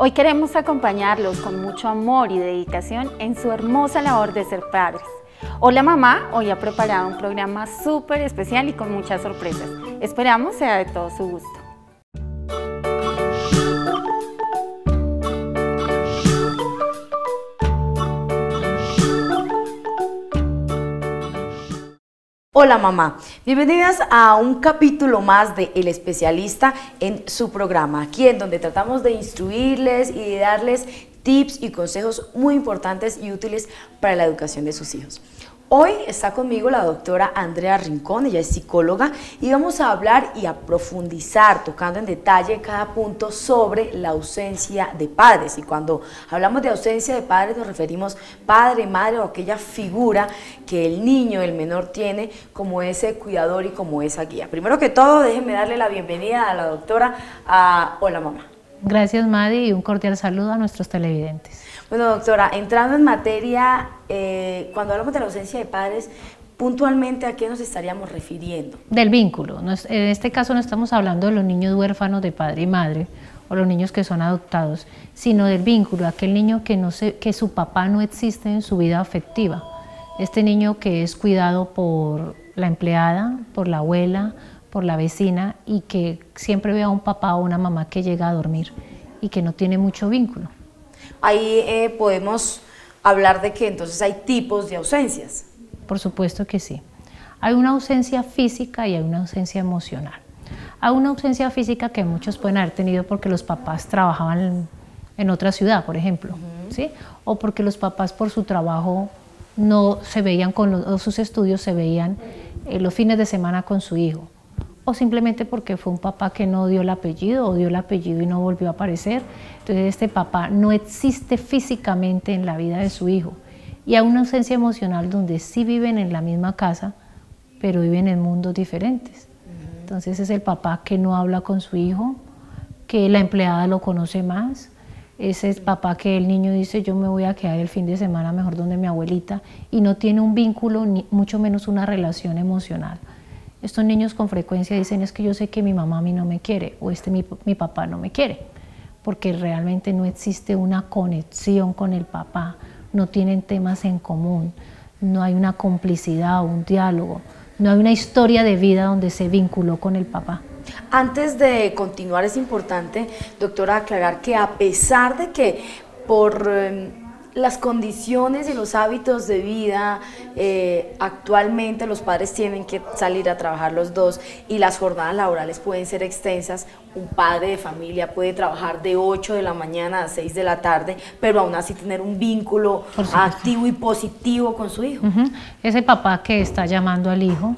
Hoy queremos acompañarlos con mucho amor y dedicación en su hermosa labor de ser padres. Hola Mamá hoy ha preparado un programa súper especial y con muchas sorpresas. Esperamos sea de todo su gusto. Hola mamá, bienvenidas a un capítulo más de El Especialista en su programa, aquí en donde tratamos de instruirles y de darles tips y consejos muy importantes y útiles para la educación de sus hijos. Hoy está conmigo la doctora Andrea Rincón, ella es psicóloga y vamos a hablar y a profundizar, tocando en detalle cada punto sobre la ausencia de padres. Y cuando hablamos de ausencia de padres nos referimos padre, madre o aquella figura que el niño, el menor tiene como ese cuidador y como esa guía. Primero que todo, déjenme darle la bienvenida a la doctora a Hola Mamá. Gracias Madi y un cordial saludo a nuestros televidentes. Bueno doctora, entrando en materia, cuando hablamos de la ausencia de padres, puntualmente ¿a qué nos estaríamos refiriendo? Del vínculo. En este caso no estamos hablando de los niños huérfanos de padre y madre o los niños que son adoptados, sino del vínculo, aquel niño que su papá no existe en su vida afectiva. Este niño que es cuidado por la empleada, por la abuela, por la vecina y que siempre ve a un papá o una mamá que llega a dormir y que no tiene mucho vínculo. Ahí podemos hablar de que entonces hay tipos de ausencias. Por supuesto que sí. Hay una ausencia física y hay una ausencia emocional. Hay una ausencia física que muchos pueden haber tenido porque los papás trabajaban en otra ciudad, por ejemplo, ¿sí? O porque los papás por su trabajo no se veían o sus estudios se veían los fines de semana con su hijo. O simplemente porque fue un papá que no dio el apellido o dio el apellido y no volvió a aparecer. Entonces este papá no existe físicamente en la vida de su hijo. Y hay una ausencia emocional donde sí viven en la misma casa, pero viven en mundos diferentes. Entonces es el papá que no habla con su hijo, que la empleada lo conoce más. Ese es papá que el niño dice yo me voy a quedar el fin de semana mejor donde mi abuelita y no tiene un vínculo, ni mucho menos una relación emocional. Estos niños con frecuencia dicen es que yo sé que mi mamá a mí no me quiere o mi papá no me quiere, porque realmente no existe una conexión con el papá, no tienen temas en común, no hay una complicidad, un diálogo, no hay una historia de vida donde se vinculó con el papá. Antes de continuar es importante, doctora, aclarar que a pesar de que por las condiciones y los hábitos de vida, actualmente los padres tienen que salir a trabajar los dos y las jornadas laborales pueden ser extensas. Un padre de familia puede trabajar de 8 de la mañana a 6 de la tarde, pero aún así tener un vínculo activo y positivo con su hijo. Es el papá que está llamando al hijo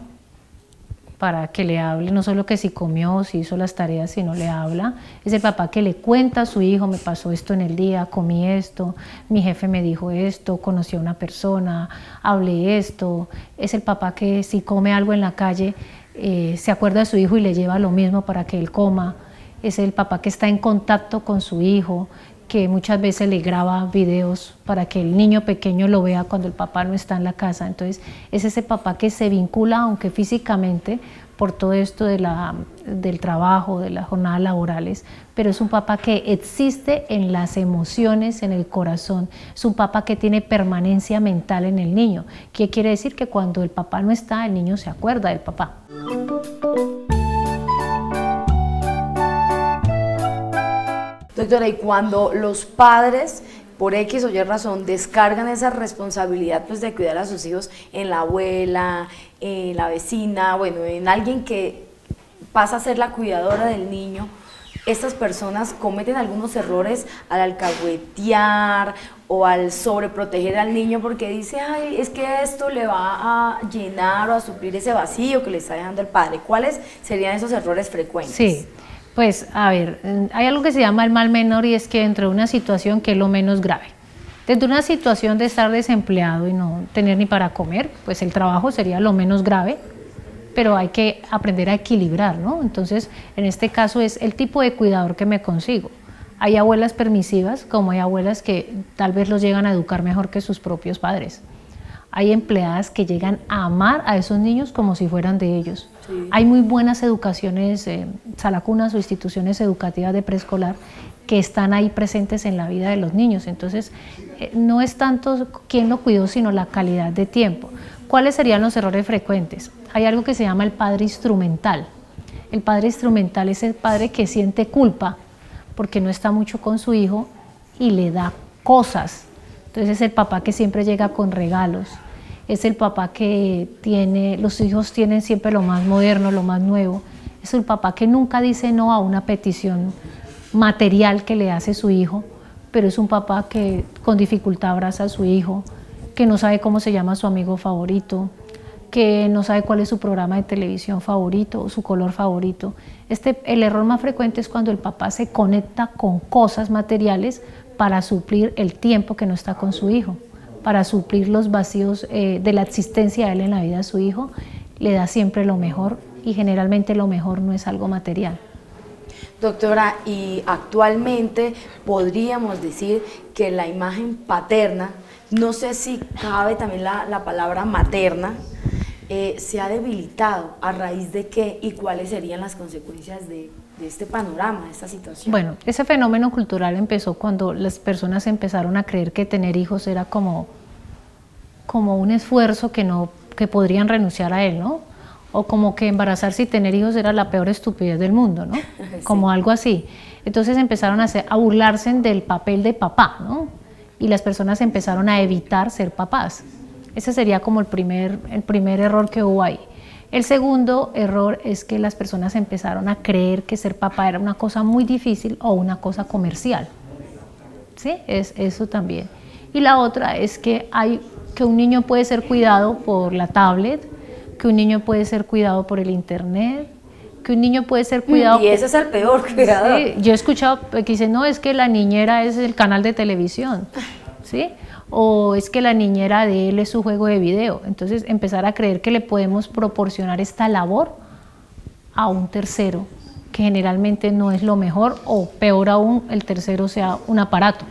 para que le hable, no solo que si comió, si hizo las tareas, sino le habla. Es el papá que le cuenta a su hijo, me pasó esto en el día, comí esto, mi jefe me dijo esto, conocí a una persona, hablé esto. Es el papá que si come algo en la calle, se acuerda de su hijo y le lleva lo mismo para que él coma. Es el papá que está en contacto con su hijo, que muchas veces le graba videos para que el niño pequeño lo vea cuando el papá no está en la casa. Entonces es ese papá que se vincula, aunque físicamente, por todo esto del trabajo, de las jornadas laborales, pero es un papá que existe en las emociones, en el corazón. Es un papá que tiene permanencia mental en el niño. ¿Qué quiere decir? Que cuando el papá no está, el niño se acuerda del papá. Doctora, y cuando los padres, por X o Y razón, descargan esa responsabilidad pues, de cuidar a sus hijos en la abuela, en la vecina, bueno, en alguien que pasa a ser la cuidadora del niño, estas personas cometen algunos errores al alcahuetear o al sobreproteger al niño porque dice, ay, es que esto le va a llenar o a suplir ese vacío que le está dejando el padre. ¿Cuáles serían esos errores frecuentes? Sí. Pues, a ver, hay algo que se llama el mal menor y es que dentro de una situación que es lo menos grave. Dentro de una situación de estar desempleado y no tener ni para comer, pues el trabajo sería lo menos grave, pero hay que aprender a equilibrar, ¿no? Entonces, en este caso es el tipo de cuidador que me consigo. Hay abuelas permisivas, como hay abuelas que tal vez los llegan a educar mejor que sus propios padres. Hay empleadas que llegan a amar a esos niños como si fueran de ellos. Sí. Hay muy buenas educaciones, salacunas o instituciones educativas de preescolar que están ahí presentes en la vida de los niños. Entonces, no es tanto quién lo cuidó, sino la calidad de tiempo. ¿Cuáles serían los errores frecuentes? Hay algo que se llama el padre instrumental. El padre instrumental es el padre que siente culpa porque no está mucho con su hijo y le da cosas. Entonces es el papá que siempre llega con regalos, es el papá que los hijos tienen siempre lo más moderno, lo más nuevo, es el papá que nunca dice no a una petición material que le hace su hijo, pero es un papá que con dificultad abraza a su hijo, que no sabe cómo se llama su amigo favorito, que no sabe cuál es su programa de televisión favorito o su color favorito. El error más frecuente es cuando el papá se conecta con cosas materiales para suplir el tiempo que no está con su hijo, para suplir los vacíos de la existencia de él en la vida de su hijo, le da siempre lo mejor y generalmente lo mejor no es algo material. Doctora, y actualmente podríamos decir que la imagen paterna, no sé si cabe también la palabra materna, se ha debilitado. ¿A raíz de qué y cuáles serían las consecuencias de este panorama, de esta situación? Bueno, ese fenómeno cultural empezó cuando las personas empezaron a creer que tener hijos era como un esfuerzo que podrían renunciar a él, ¿no? O como que embarazarse y tener hijos era la peor estupidez del mundo, ¿no? Sí. Como algo así. Entonces empezaron a burlarse del papel de papá, ¿no? Y las personas empezaron a evitar ser papás. Ese sería como el primer error que hubo ahí. El segundo error es que las personas empezaron a creer que ser papá era una cosa muy difícil o una cosa comercial. ¿Sí? Es eso también. Y la otra es que un niño puede ser cuidado por la tablet, que un niño puede ser cuidado por el internet, que un niño puede ser cuidado... Y ese es el peor cuidado. Sí, yo he escuchado que dicen, no, es que la niñera es el canal de televisión, ¿sí? O es que la niñera de él es su juego de video. Entonces empezar a creer que le podemos proporcionar esta labor a un tercero, que generalmente no es lo mejor, o peor aún, el tercero sea un aparato.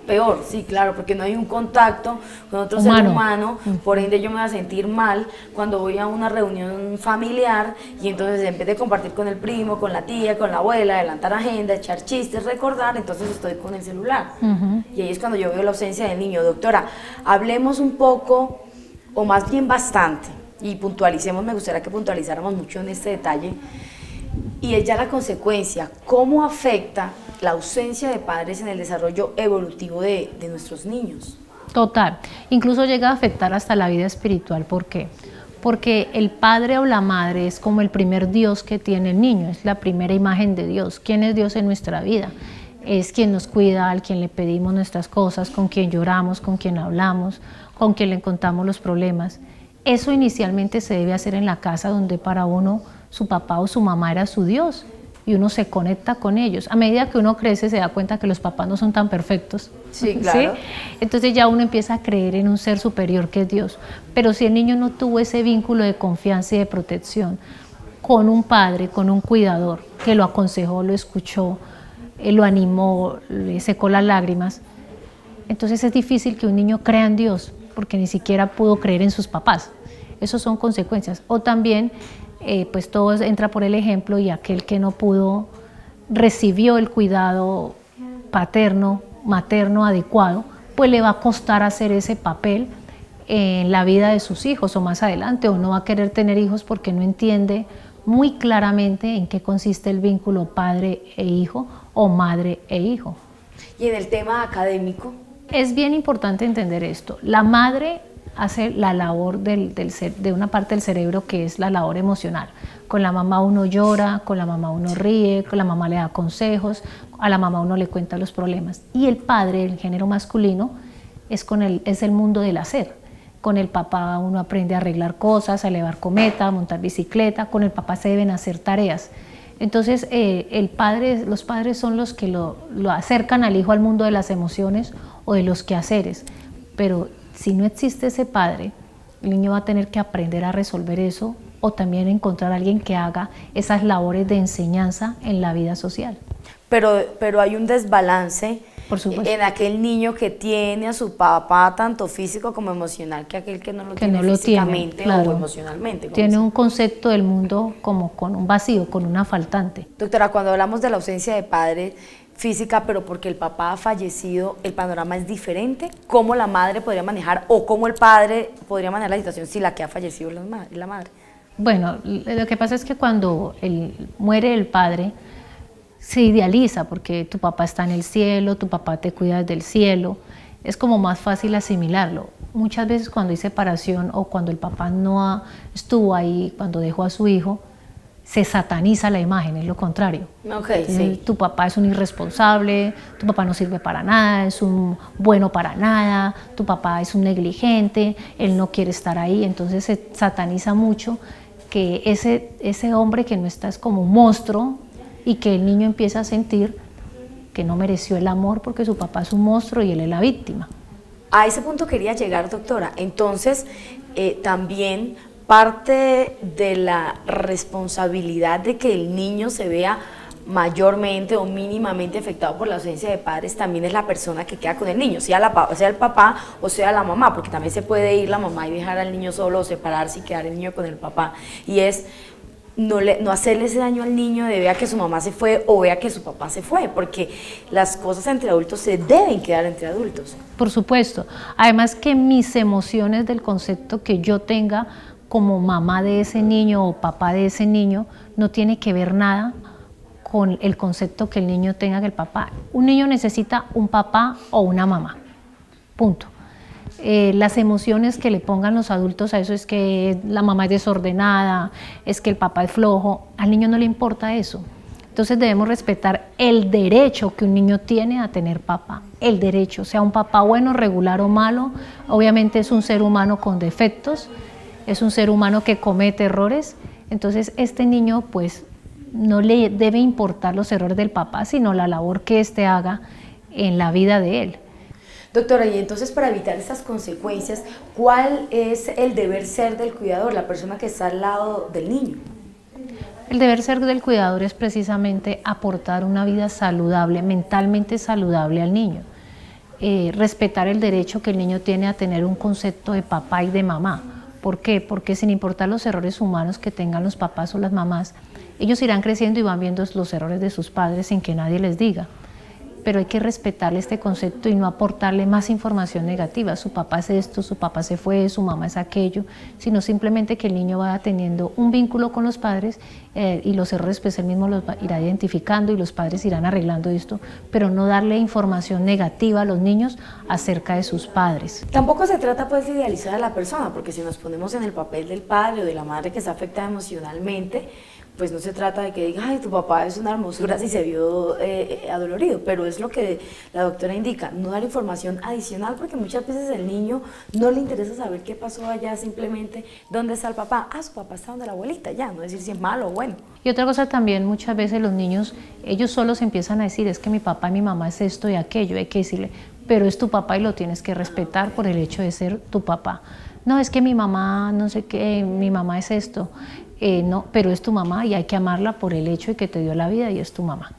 Peor, sí, claro, porque no hay un contacto con otro ser humano, por ende yo me voy a sentir mal cuando voy a una reunión familiar y entonces en vez de compartir con el primo, con la tía, con la abuela, adelantar agenda, echar chistes, recordar, entonces estoy con el celular. Y ahí es cuando yo veo la ausencia del niño. Doctora, hablemos un poco, o más bien bastante, y puntualicemos, me gustaría que puntualizáramos mucho en este detalle, y es ya la consecuencia, ¿cómo afecta la ausencia de padres en el desarrollo evolutivo de nuestros niños? Total, incluso llega a afectar hasta la vida espiritual. ¿Por qué? Porque el padre o la madre es como el primer Dios que tiene el niño, es la primera imagen de Dios. ¿Quién es Dios en nuestra vida? Es quien nos cuida, al quien le pedimos nuestras cosas, con quien lloramos, con quien hablamos, con quien le contamos los problemas. Eso inicialmente se debe hacer en la casa, donde para uno su papá o su mamá era su Dios, y uno se conecta con ellos. A medida que uno crece se da cuenta que los papás no son tan perfectos. Sí, claro. ¿Sí? Entonces ya uno empieza a creer en un ser superior que es Dios. Pero si el niño no tuvo ese vínculo de confianza y de protección con un padre, con un cuidador, que lo aconsejó, lo escuchó, lo animó, le secó las lágrimas, entonces es difícil que un niño crea en Dios, porque ni siquiera pudo creer en sus papás. Esas son consecuencias. O también pues todo entra por el ejemplo, y aquel que no pudo, recibió el cuidado paterno, materno adecuado, pues le va a costar hacer ese papel en la vida de sus hijos o más adelante, o no va a querer tener hijos porque no entiende muy claramente en qué consiste el vínculo padre e hijo o madre e hijo. Y en el tema académico, es bien importante entender esto. La madre hace la labor de una parte del cerebro, que es la labor emocional. Con la mamá uno llora, con la mamá uno ríe, con la mamá le da consejos, a la mamá uno le cuenta los problemas. Y el padre, el género masculino, es el mundo del hacer. Con el papá uno aprende a arreglar cosas, a elevar cometa, a montar bicicleta. Con el papá se deben hacer tareas. Entonces los padres son los que lo acercan al hijo al mundo de las emociones o de los quehaceres. Pero si no existe ese padre, el niño va a tener que aprender a resolver eso, o también encontrar a alguien que haga esas labores de enseñanza en la vida social. Pero hay un desbalance Por supuesto. En aquel niño que tiene a su papá tanto físico como emocional, que aquel que no lo tiene físicamente claro, o emocionalmente. Tiene un concepto del mundo como con un vacío, con una faltante. Doctora, cuando hablamos de la ausencia de padre física, pero porque el papá ha fallecido, ¿el panorama es diferente? ¿Cómo la madre podría manejar o cómo el padre podría manejar la situación si la que ha fallecido es la madre? Bueno, lo que pasa es que cuando muere el padre, se idealiza porque tu papá está en el cielo, tu papá te cuida desde el cielo, es como más fácil asimilarlo. Muchas veces cuando hay separación o cuando el papá no estuvo ahí, cuando dejó a su hijo, se sataniza la imagen, es lo contrario. Okay, sí. Tu papá es un irresponsable, tu papá no sirve para nada, es un bueno para nada, tu papá es un negligente, él no quiere estar ahí, entonces se sataniza mucho que ese hombre que no está es como un monstruo y que el niño empieza a sentir que no mereció el amor porque su papá es un monstruo y él es la víctima. A ese punto quería llegar, doctora. Entonces, también parte de la responsabilidad de que el niño se vea mayormente o mínimamente afectado por la ausencia de padres también es la persona que queda con el niño, sea el papá o sea la mamá, porque también se puede ir la mamá y dejar al niño solo o separarse y quedar el niño con el papá. Y es no hacerle ese daño al niño de vea que su mamá se fue o vea que su papá se fue, porque las cosas entre adultos se deben quedar entre adultos. Por supuesto. Además que mis emociones del concepto que yo tenga como mamá de ese niño o papá de ese niño no tiene que ver nada con el concepto que el niño tenga del papá. Un niño necesita un papá o una mamá, punto. Las emociones que le pongan los adultos a eso es que la mamá es desordenada, es que el papá es flojo, al niño no le importa eso. Entonces debemos respetar el derecho que un niño tiene a tener papá, el derecho, sea un papá bueno, regular o malo, obviamente es un ser humano con defectos, es un ser humano que comete errores, entonces este niño pues no le debe importar los errores del papá, sino la labor que éste haga en la vida de él. Doctora, y entonces para evitar estas consecuencias, ¿cuál es el deber ser del cuidador, la persona que está al lado del niño? El deber ser del cuidador es precisamente aportar una vida saludable, mentalmente saludable al niño. Respetar el derecho que el niño tiene a tener un concepto de papá y de mamá. ¿Por qué? Porque sin importar los errores humanos que tengan los papás o las mamás, ellos irán creciendo y van viendo los errores de sus padres sin que nadie les diga. Pero hay que respetarle este concepto y no aportarle más información negativa. Su papá es esto, su papá se fue, su mamá es aquello, sino simplemente que el niño vaya teniendo un vínculo con los padres y los errores pues él mismo los irá identificando y los padres irán arreglando esto, pero no darle información negativa a los niños acerca de sus padres. Tampoco se trata pues de idealizar a la persona, porque si nos ponemos en el papel del padre o de la madre que está afectada emocionalmente, pues no se trata de que diga, ay, tu papá es una hermosura si se vio adolorido, pero es lo que la doctora indica, no dar información adicional, porque muchas veces el niño no le interesa saber qué pasó allá, simplemente dónde está el papá, su papá está donde la abuelita, ya, no decir si es malo o bueno. Y otra cosa también, muchas veces los niños, ellos solos empiezan a decir, es que mi papá y mi mamá es esto y aquello, hay que decirle, pero es tu papá y lo tienes que respetar por el hecho de ser tu papá. No, es que mi mamá, no sé qué, mi mamá es esto. No, pero es tu mamá y hay que amarla por el hecho de que te dio la vida y es tu mamá.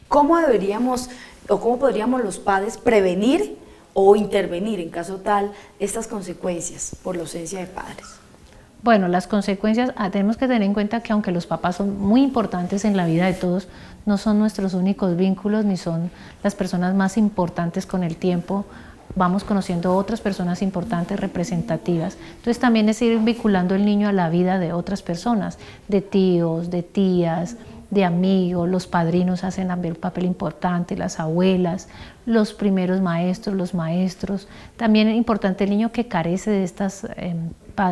¿Cómo deberíamos o cómo podríamos los padres prevenir o intervenir en caso tal estas consecuencias por la ausencia de padres? Bueno, las consecuencias, tenemos que tener en cuenta que aunque los papás son muy importantes en la vida de todos, no son nuestros únicos vínculos ni son las personas más importantes con el tiempo. Vamos conociendo otras personas importantes, representativas. Entonces también es ir vinculando el niño a la vida de otras personas, de tíos, de tías, de amigos, los padrinos hacen también un papel importante, las abuelas, los primeros maestros, los maestros. También es importante el niño que carece de estas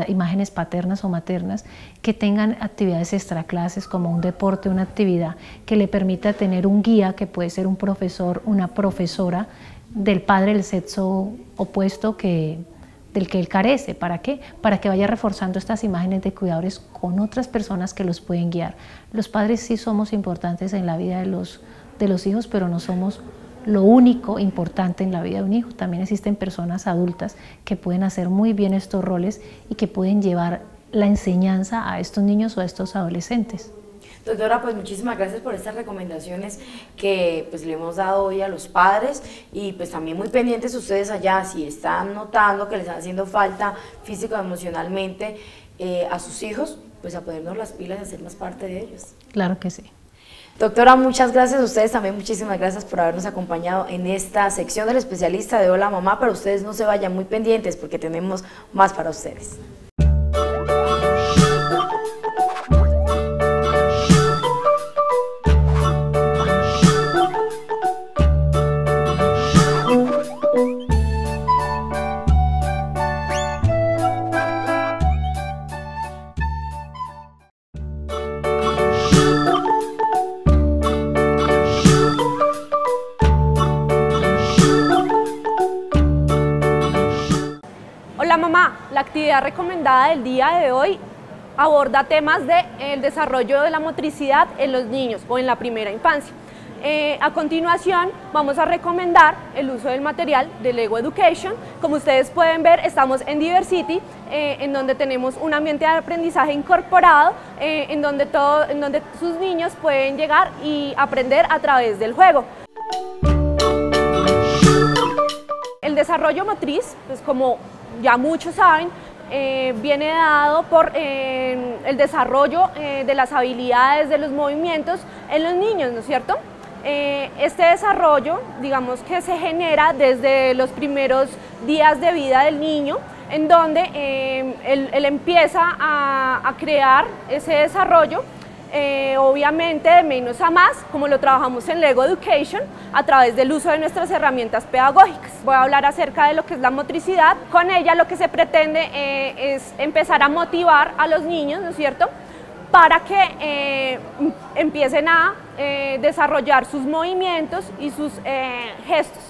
imágenes paternas o maternas, que tengan actividades extraclases como un deporte, una actividad que le permita tener un guía, que puede ser un profesor, una profesora, del padre del sexo opuesto del que él carece. ¿Para qué? Para que vaya reforzando estas imágenes de cuidadores con otras personas que los pueden guiar. Los padres sí somos importantes en la vida de los hijos, pero no somos lo único importante en la vida de un hijo. También existen personas adultas que pueden hacer muy bien estos roles y que pueden llevar la enseñanza a estos niños o a estos adolescentes. Doctora, pues muchísimas gracias por estas recomendaciones que pues le hemos dado hoy a los padres y pues también muy pendientes ustedes allá si están notando que les están haciendo falta físico o emocionalmente a sus hijos, pues a ponernos las pilas y hacer más parte de ellos. Claro que sí. Doctora, muchas gracias a ustedes también, muchísimas gracias por habernos acompañado en esta sección del especialista de Hola Mamá, pero ustedes no se vayan muy pendientes porque tenemos más para ustedes. La actividad recomendada del día de hoy aborda temas del desarrollo de la motricidad en los niños o en la primera infancia. A continuación vamos a recomendar el uso del material de Lego Education. Como ustedes pueden ver, estamos en Diversity, en donde tenemos un ambiente de aprendizaje incorporado, en donde sus niños pueden llegar y aprender a través del juego. El desarrollo motriz, pues como ya muchos saben, viene dado por el desarrollo de las habilidades de los movimientos en los niños, ¿no es cierto? Este desarrollo, digamos que se genera desde los primeros días de vida del niño, en donde él empieza a crear ese desarrollo, obviamente de menos a más, como lo trabajamos en Lego Education, a través del uso de nuestras herramientas pedagógicas. Voy a hablar acerca de lo que es la motricidad. Con ella lo que se pretende es empezar a motivar a los niños, ¿no es cierto?, para que empiecen a desarrollar sus movimientos y sus gestos.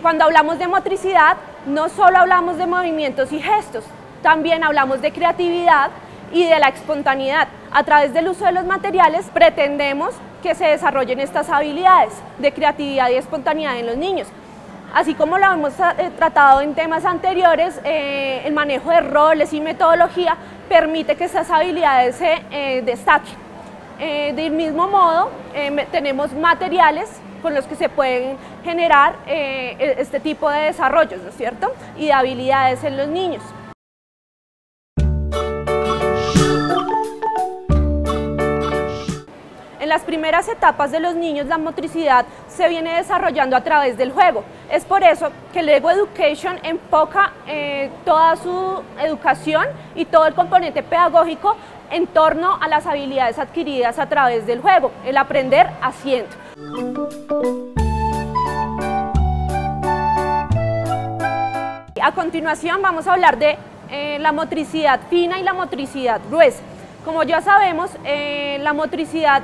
Cuando hablamos de motricidad, no solo hablamos de movimientos y gestos, también hablamos de creatividad y de la espontaneidad. A través del uso de los materiales pretendemos que se desarrollen estas habilidades de creatividad y espontaneidad en los niños. Así como lo hemos tratado en temas anteriores, el manejo de roles y metodología permite que estas habilidades se destaquen. Del mismo modo, tenemos materiales con los que se pueden generar este tipo de desarrollos, ¿no es cierto?, y de habilidades en los niños. En las primeras etapas de los niños la motricidad se viene desarrollando a través del juego. Es por eso que Lego Education enfoca toda su educación y todo el componente pedagógico en torno a las habilidades adquiridas a través del juego, el aprender haciendo. A continuación vamos a hablar de la motricidad fina y la motricidad gruesa. Como ya sabemos, la motricidad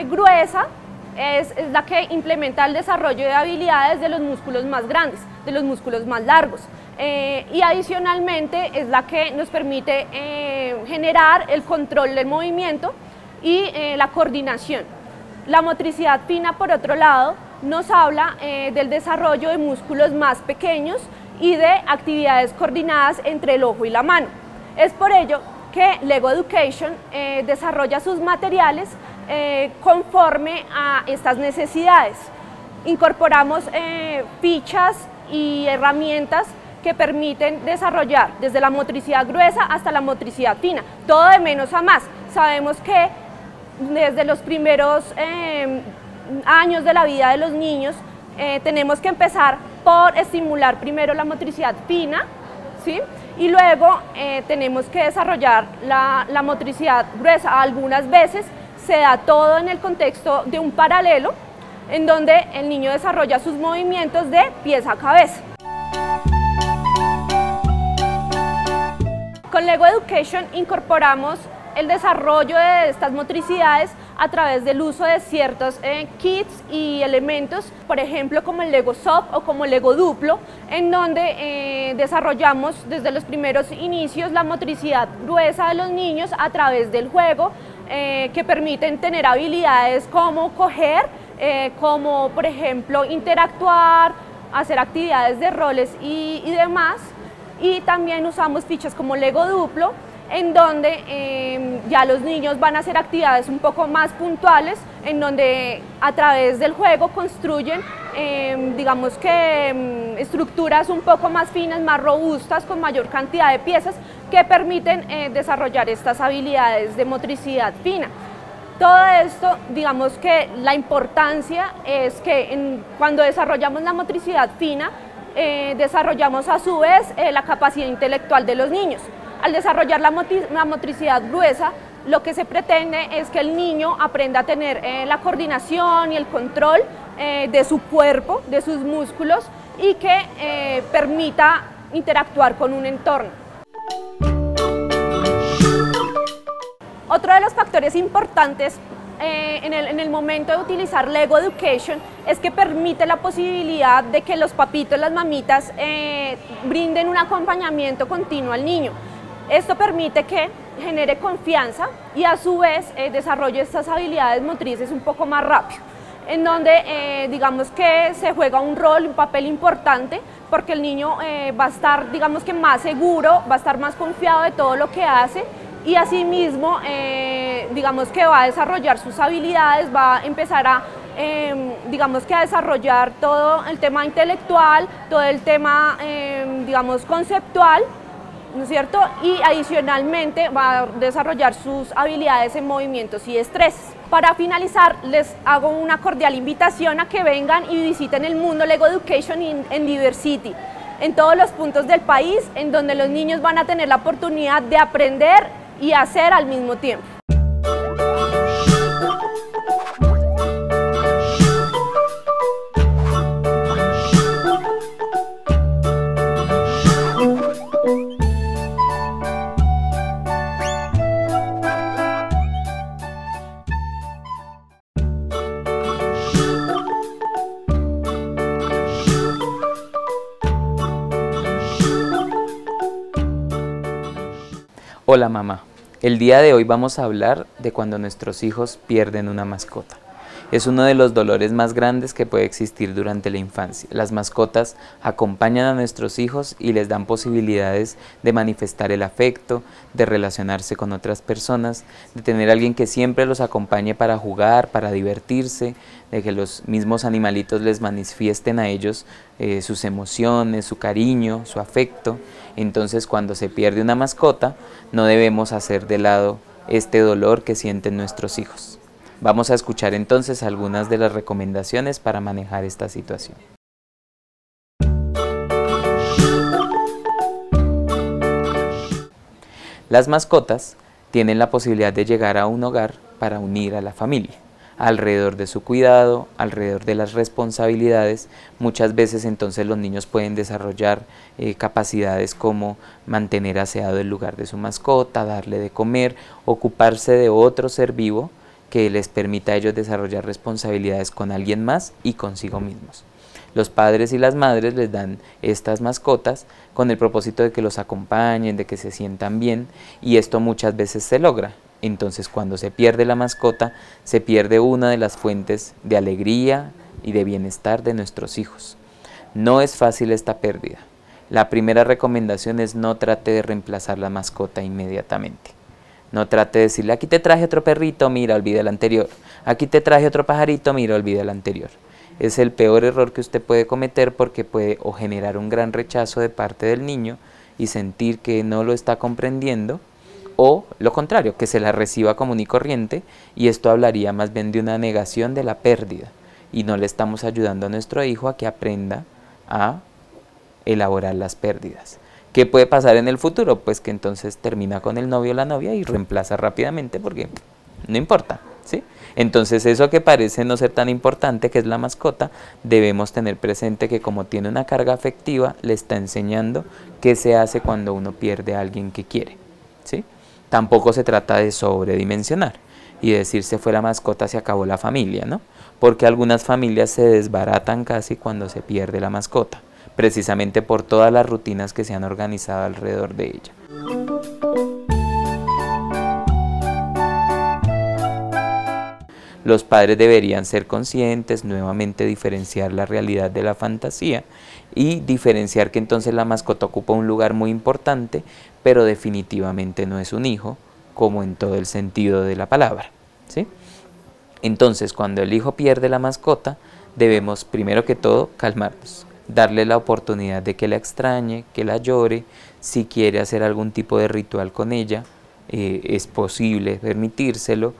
gruesa es la que implementa el desarrollo de habilidades de los músculos más grandes, de los músculos más largos, y adicionalmente es la que nos permite generar el control del movimiento y la coordinación. La motricidad fina, por otro lado, nos habla del desarrollo de músculos más pequeños y de actividades coordinadas entre el ojo y la mano. Es por ello que Lego Education desarrolla sus materiales conforme a estas necesidades. Incorporamos fichas y herramientas que permiten desarrollar desde la motricidad gruesa hasta la motricidad fina, todo de menos a más. Sabemos que desde los primeros años de la vida de los niños tenemos que empezar por estimular primero la motricidad fina, ¿sí?, y luego tenemos que desarrollar la motricidad gruesa. Algunas veces se da todo en el contexto de un paralelo, en donde el niño desarrolla sus movimientos de pies a cabeza. Con Lego Education incorporamos el desarrollo de estas motricidades a través del uso de ciertos kits y elementos, por ejemplo como el Lego Soft o como el Lego Duplo, en donde desarrollamos desde los primeros inicios la motricidad gruesa de los niños a través del juego, que permiten tener habilidades como coger, como por ejemplo interactuar, hacer actividades de roles y demás. Y también usamos fichas como Lego Duplo, en donde ya los niños van a hacer actividades un poco más puntuales, en donde a través del juego construyen digamos que estructuras un poco más finas, más robustas, con mayor cantidad de piezas que permiten desarrollar estas habilidades de motricidad fina. Todo esto, digamos que la importancia es que cuando desarrollamos la motricidad fina, desarrollamos a su vez la capacidad intelectual de los niños. Al desarrollar la motricidad gruesa, lo que se pretende es que el niño aprenda a tener la coordinación y el control de su cuerpo, de sus músculos, y que permita interactuar con un entorno. Otro de los factores importantes en el momento de utilizar Lego Education es que permite la posibilidad de que los papitos, las mamitas brinden un acompañamiento continuo al niño. Esto permite que genere confianza y a su vez desarrolle estas habilidades motrices un poco más rápido, en donde digamos que se juega un rol, un papel importante, porque el niño va a estar, digamos que, más seguro, va a estar más confiado de todo lo que hace, y asimismo digamos que va a desarrollar sus habilidades, va a empezar a digamos que a desarrollar todo el tema intelectual, todo el tema digamos conceptual, ¿no es cierto? Y adicionalmente va a desarrollar sus habilidades en movimientos y destrezas. Para finalizar, les hago una cordial invitación a que vengan y visiten el mundo Lego Education en Diversity, en todos los puntos del país, en donde los niños van a tener la oportunidad de aprender y hacer al mismo tiempo. Hola mamá, el día de hoy vamos a hablar de cuando nuestros hijos pierden una mascota. Es uno de los dolores más grandes que puede existir durante la infancia. Las mascotas acompañan a nuestros hijos y les dan posibilidades de manifestar el afecto, de relacionarse con otras personas, de tener a alguien que siempre los acompañe para jugar, para divertirse, de que los mismos animalitos les manifiesten a ellos sus emociones, su cariño, su afecto. Entonces, cuando se pierde una mascota, no debemos hacer de lado este dolor que sienten nuestros hijos. Vamos a escuchar entonces algunas de las recomendaciones para manejar esta situación. Las mascotas tienen la posibilidad de llegar a un hogar para unir a la familia. Alrededor de su cuidado, alrededor de las responsabilidades, muchas veces entonces los niños pueden desarrollar capacidades como mantener aseado el lugar de su mascota, darle de comer, ocuparse de otro ser vivo que les permita a ellos desarrollar responsabilidades con alguien más y consigo mismos. Los padres y las madres les dan estas mascotas con el propósito de que los acompañen, de que se sientan bien, y esto muchas veces se logra. Entonces, cuando se pierde la mascota, se pierde una de las fuentes de alegría y de bienestar de nuestros hijos. No es fácil esta pérdida. La primera recomendación es: no trate de reemplazar la mascota inmediatamente. No trate de decirle: aquí te traje otro perrito, mira, olvida el anterior. Aquí te traje otro pajarito, mira, olvida el anterior. Es el peor error que usted puede cometer, porque puede o generar un gran rechazo de parte del niño y sentir que no lo está comprendiendo, o lo contrario, que se la reciba común y corriente, y esto hablaría más bien de una negación de la pérdida, y no le estamos ayudando a nuestro hijo a que aprenda a elaborar las pérdidas. ¿Qué puede pasar en el futuro? Pues que entonces termina con el novio o la novia y reemplaza rápidamente, porque no importa, ¿sí? Entonces, eso que parece no ser tan importante, que es la mascota, debemos tener presente que, como tiene una carga afectiva, le está enseñando qué se hace cuando uno pierde a alguien que quiere, ¿sí? Tampoco se trata de sobredimensionar y decir: se fue la mascota, se acabó la familia, ¿no? Porque algunas familias se desbaratan casi cuando se pierde la mascota, precisamente por todas las rutinas que se han organizado alrededor de ella. Los padres deberían ser conscientes, nuevamente diferenciar la realidad de la fantasía y diferenciar que entonces la mascota ocupa un lugar muy importante, pero definitivamente no es un hijo, como en todo el sentido de la palabra, ¿sí? Entonces, cuando el hijo pierde la mascota, debemos primero que todo calmarnos, darle la oportunidad de que la extrañe, que la llore, si quiere hacer algún tipo de ritual con ella, es posible permitírselo.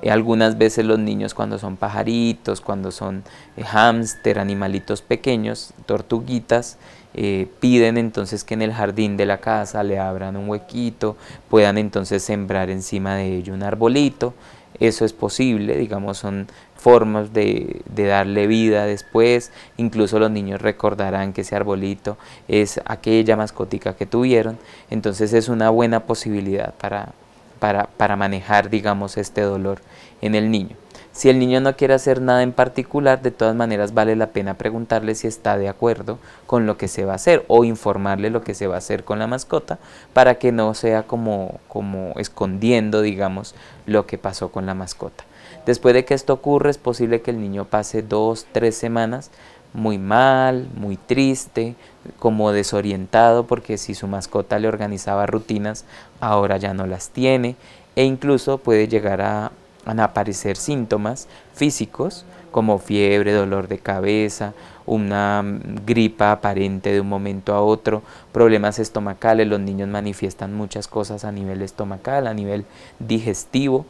Algunas veces los niños, cuando son pajaritos, cuando son hámster, animalitos pequeños, tortuguitas, piden entonces que en el jardín de la casa le abran un huequito, puedan entonces sembrar encima de ello un arbolito. Eso es posible, digamos, son formas de darle vida después. Incluso los niños recordarán que ese arbolito es aquella mascotica que tuvieron. Entonces es una buena posibilidad para manejar, digamos, este dolor en el niño. Si el niño no quiere hacer nada en particular, de todas maneras vale la pena preguntarle si está de acuerdo con lo que se va a hacer o informarle lo que se va a hacer con la mascota para que no sea como escondiendo, digamos, lo que pasó con la mascota. Después de que esto ocurre, es posible que el niño pase 2, 3 semanas muy mal, muy triste, como desorientado, porque si su mascota le organizaba rutinas, ahora ya no las tiene, e incluso puede llegar a aparecer síntomas físicos como fiebre, dolor de cabeza, una gripa aparente de un momento a otro, problemas estomacales. Los niños manifiestan muchas cosas a nivel estomacal, a nivel digestivo,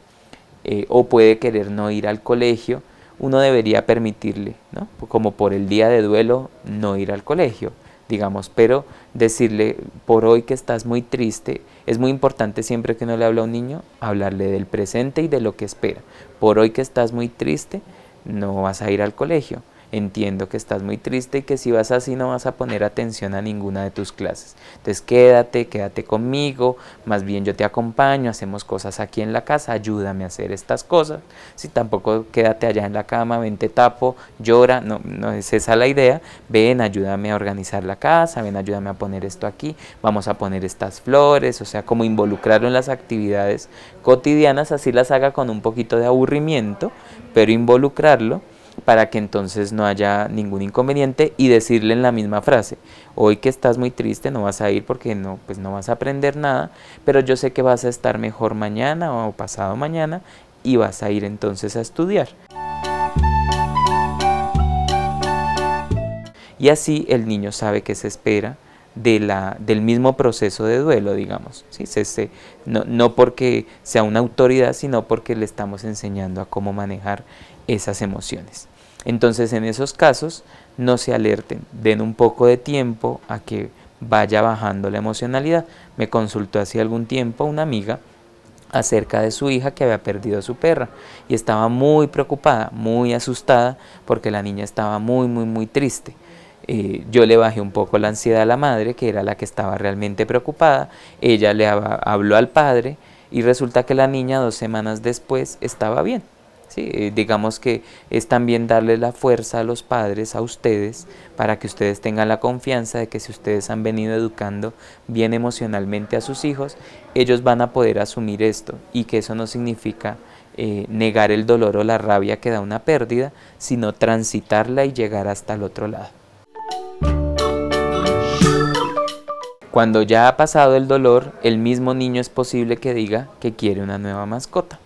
o puede querer no ir al colegio. Uno debería permitirle, ¿no?, como por el día de duelo, no ir al colegio, digamos, pero decirle: por hoy que estás muy triste. Es muy importante, siempre que uno le habla a un niño, hablarle del presente y de lo que espera. Por hoy que estás muy triste, no vas a ir al colegio. Entiendo que estás muy triste y que si vas así no vas a poner atención a ninguna de tus clases. Entonces quédate conmigo, más bien yo te acompaño, hacemos cosas aquí en la casa, ayúdame a hacer estas cosas. Si tampoco quédate allá en la cama, ven, te tapo, llora, no es esa la idea. Ven, ayúdame a organizar la casa, ven, ayúdame a poner esto aquí, vamos a poner estas flores, o sea, como involucrarlo en las actividades cotidianas, así las haga con un poquito de aburrimiento, pero involucrarlo, para que entonces no haya ningún inconveniente, y decirle en la misma frase: hoy que estás muy triste no vas a ir porque no vas a aprender nada, pero yo sé que vas a estar mejor mañana o pasado mañana y vas a ir entonces a estudiar. Y así el niño sabe que se espera del mismo proceso de duelo, digamos, ¿sí? No porque sea una autoridad, sino porque le estamos enseñando a cómo manejar esas emociones. Entonces, en esos casos, no se alerten, den un poco de tiempo a que vaya bajando la emocionalidad. Me consultó hace algún tiempo una amiga acerca de su hija que había perdido a su perra y estaba muy preocupada, muy asustada, porque la niña estaba muy triste. Yo le bajé un poco la ansiedad a la madre, que era la que estaba realmente preocupada. Ella le habló al padre y resulta que la niña 2 semanas después estaba bien. Sí, digamos que es también darle la fuerza a los padres, a ustedes, para que ustedes tengan la confianza de que si ustedes han venido educando bien emocionalmente a sus hijos, ellos van a poder asumir esto, y que eso no significa negar el dolor o la rabia que da una pérdida, sino transitarla y llegar hasta el otro lado. Cuando ya ha pasado el dolor, el mismo niño es posible que diga que quiere una nueva mascota,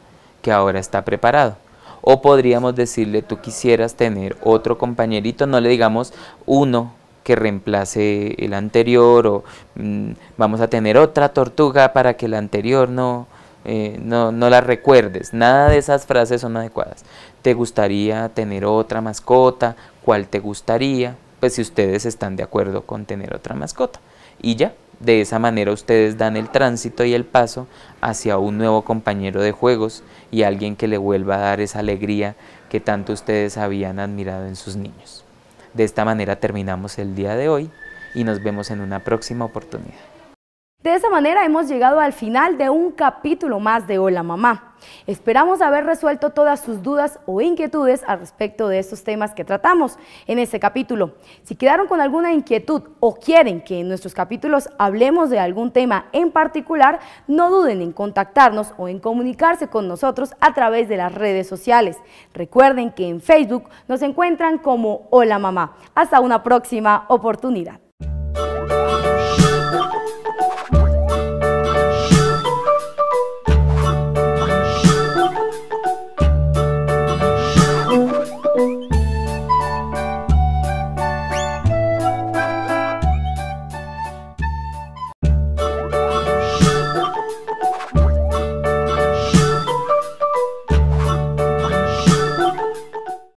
que ahora está preparado. O podríamos decirle: tú quisieras tener otro compañerito, no le digamos uno que reemplace el anterior, o vamos a tener otra tortuga para que la anterior no la recuerdes. Nada de esas frases son adecuadas. ¿Te gustaría tener otra mascota? ¿Cuál te gustaría? Pues si ustedes están de acuerdo con tener otra mascota. Y ya, de esa manera ustedes dan el tránsito y el paso hacia un nuevo compañero de juegos y alguien que le vuelva a dar esa alegría que tanto ustedes habían admirado en sus niños. De esta manera terminamos el día de hoy y nos vemos en una próxima oportunidad. De esta manera hemos llegado al final de un capítulo más de Hola Mamá. Esperamos haber resuelto todas sus dudas o inquietudes al respecto de estos temas que tratamos en este capítulo. Si quedaron con alguna inquietud o quieren que en nuestros capítulos hablemos de algún tema en particular, no duden en contactarnos o en comunicarse con nosotros a través de las redes sociales. Recuerden que en Facebook nos encuentran como Hola Mamá. Hasta una próxima oportunidad.